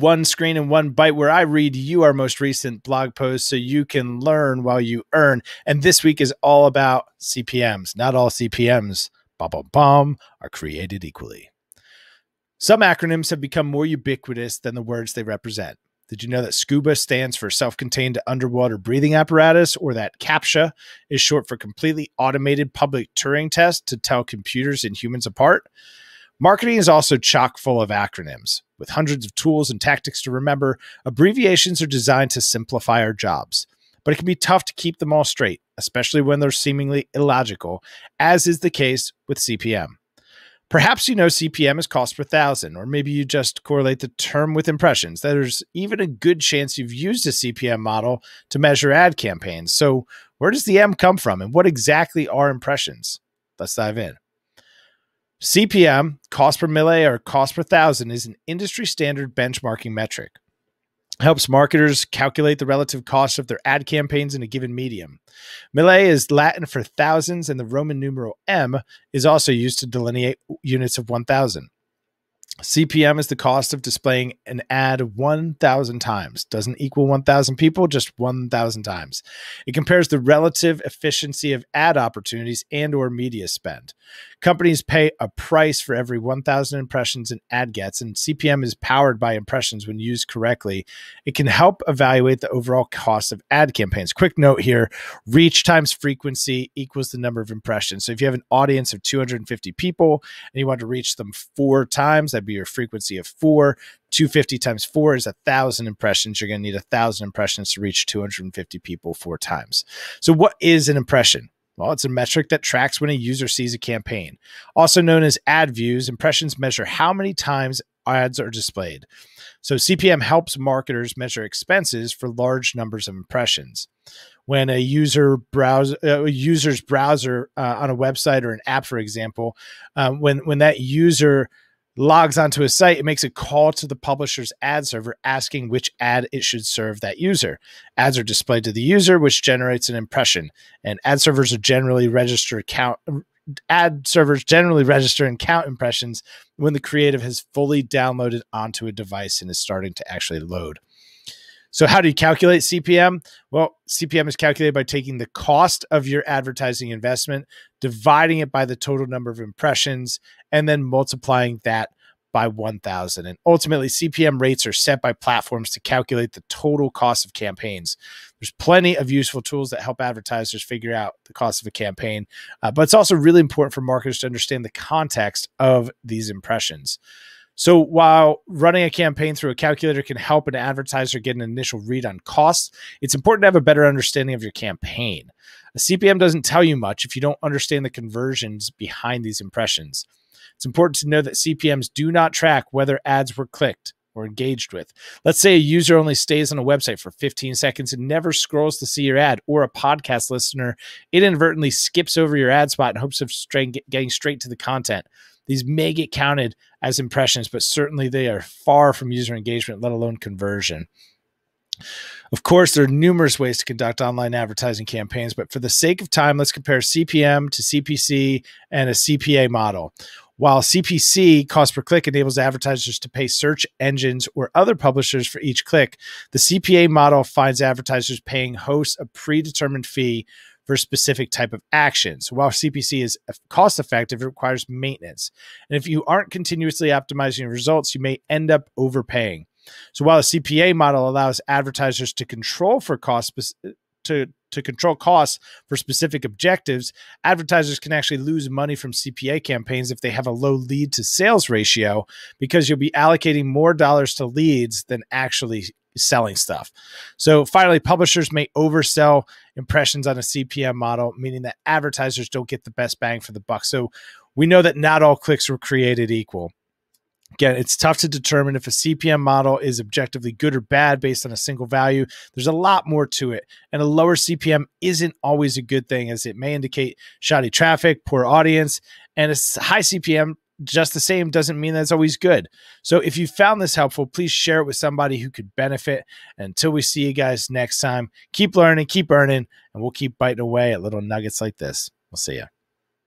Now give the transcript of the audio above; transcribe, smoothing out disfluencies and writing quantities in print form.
One Screen and One Bite, where I read you our most recent blog post so you can learn while you earn. And this week is all about CPMs. Not all CPMs, are created equally. Some acronyms have become more ubiquitous than the words they represent. Did you know that Scuba stands for self-contained underwater breathing apparatus, or that CAPTCHA is short for completely automated public Turing test to tell computers and humans apart? Marketing is also chock full of acronyms. With hundreds of tools and tactics to remember, abbreviations are designed to simplify our jobs. But it can be tough to keep them all straight, especially when they're seemingly illogical, as is the case with CPM. Perhaps you know CPM is cost per thousand, or maybe you just correlate the term with impressions. There's even a good chance you've used a CPM model to measure ad campaigns. So where does the M come from, and what exactly are impressions? Let's dive in. CPM, cost per mille or cost per thousand, is an industry standard benchmarking metric. It helps marketers calculate the relative cost of their ad campaigns in a given medium. Mille is Latin for thousands, and the Roman numeral M is also used to delineate units of 1,000. CPM is the cost of displaying an ad 1,000 times. Doesn't equal 1,000 people, just 1,000 times. It compares the relative efficiency of ad opportunities and or media spend. Companies pay a price for every 1,000 impressions an ad gets, and CPM is powered by impressions when used correctly. It can help evaluate the overall cost of ad campaigns. Quick note here, reach times frequency equals the number of impressions. So if you have an audience of 250 people and you want to reach them 4 times, that'd be your frequency of 4. 250 times 4 is 1,000 impressions. You're going to need 1,000 impressions to reach 250 people 4 times. So what is an impression? Well, it's a metric that tracks when a user sees a campaign. Also known as ad views, impressions measure how many times ads are displayed. So CPM helps marketers measure expenses for large numbers of impressions. When a user's browser on a website or an app, for example, when that user logs onto a site, it makes a call to the publisher's ad server asking which ad it should serve that user. Ads are displayed to the user, which generates an impression. And ad servers generally register and count impressions when the creative has fully downloaded onto a device and is starting to actually load. So how do you calculate CPM? Well, CPM is calculated by taking the cost of your advertising investment, dividing it by the total number of impressions, and then multiplying that by 1,000. And ultimately, CPM rates are set by platforms to calculate the total cost of campaigns. There's plenty of useful tools that help advertisers figure out the cost of a campaign, but it's also really important for marketers to understand the context of these impressions. So while running a campaign through a calculator can help an advertiser get an initial read on costs, it's important to have a better understanding of your campaign. A CPM doesn't tell you much if you don't understand the conversions behind these impressions. It's important to know that CPMs do not track whether ads were clicked or engaged with. Let's say a user only stays on a website for 15 seconds and never scrolls to see your ad, or a podcast listener inadvertently skips over your ad spot in hopes of getting straight to the content. These may get counted as impressions, but certainly they are far from user engagement, let alone conversion. Of course, there are numerous ways to conduct online advertising campaigns, but for the sake of time, let's compare CPM to CPC and a CPA model. While CPC, cost per click, enables advertisers to pay search engines or other publishers for each click, the CPA model finds advertisers paying hosts a predetermined fee for a specific type of actions. While CPC is cost-effective, it requires maintenance. And if you aren't continuously optimizing your results, you may end up overpaying. So while a CPA model allows advertisers to control costs for specific objectives, advertisers can actually lose money from CPA campaigns if they have a low lead to sales ratio, because you'll be allocating more dollars to leads than actually selling stuff. So finally, publishers may oversell impressions on a CPM model, meaning that advertisers don't get the best bang for the buck. So we know that not all clicks were created equal. Again, it's tough to determine if a CPM model is objectively good or bad based on a single value. There's a lot more to it, and a lower CPM isn't always a good thing, as it may indicate shoddy traffic, poor audience, and a high CPM just the same doesn't mean that it's always good. So if you found this helpful, please share it with somebody who could benefit. And until we see you guys next time, keep learning, keep earning, and we'll keep biting away at little nuggets like this. We'll see you.